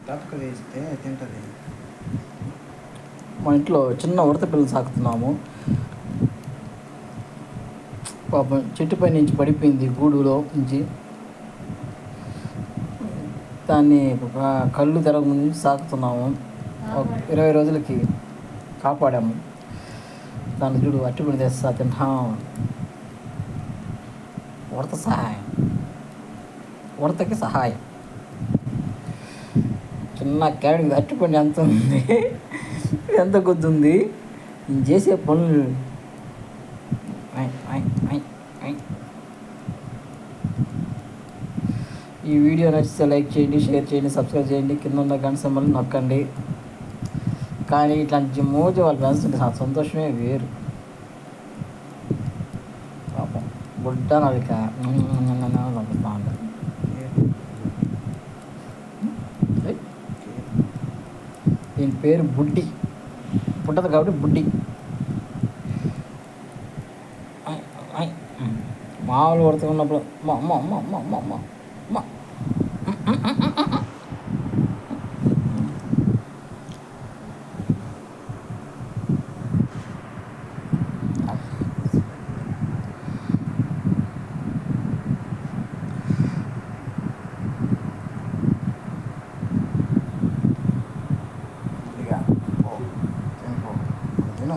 తప్పక వేస్తే తింటుంది. మా ఇంట్లో చిన్న ఉడత పిల్లలు సాకుతున్నాము. పాపం చెట్టుపై నుంచి పడిపోయింది గూడులో నుంచి. దాన్ని కళ్ళు తెరవక నుంచి సాకుతున్నాము. 20 రోజులకి కాపాడాము దాన్ని. చూడు అట్టుకుని తెస్తా తింటాం. ఉడత సహాయం, ఉడతకి సహాయం. చిన్న క్యారెట్ అట్టుకొని ఎంత ఉంది, ఎంత కొద్దుంది నేను చేసే పనులు. ఈ వీడియో నచ్చితే లైక్ చేయండి, షేర్ చేయండి, సబ్స్క్రైబ్ చేయండి, కింద ఉన్న గంట సింబల్ నొక్కండి. కానీ ఇట్లాంటి మోజు వాళ్ళు పెంచుతుంటే చాలా సంతోషమే వేరు. పాపం బుడ్డ నలిక పంపిస్తూ ఉంటుంది. దీని పేరు బుడ్డి. పుట్టదు కాబట్టి బుడ్డి. మామూలు పడుతున్నప్పుడు మా అమ్మ అమ్మ అమ్మ అమ్మ అమ్మ అమ్మ. తిను.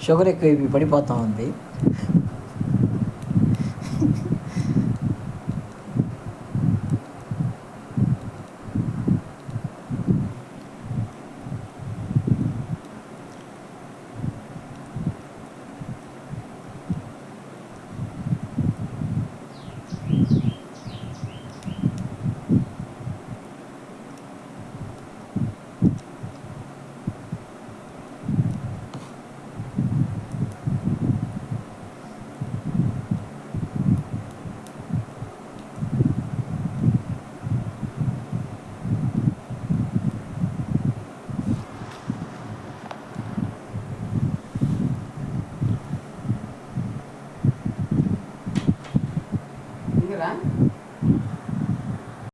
షుగర్ ఎక్కువ పడిపోతూ ఉంది.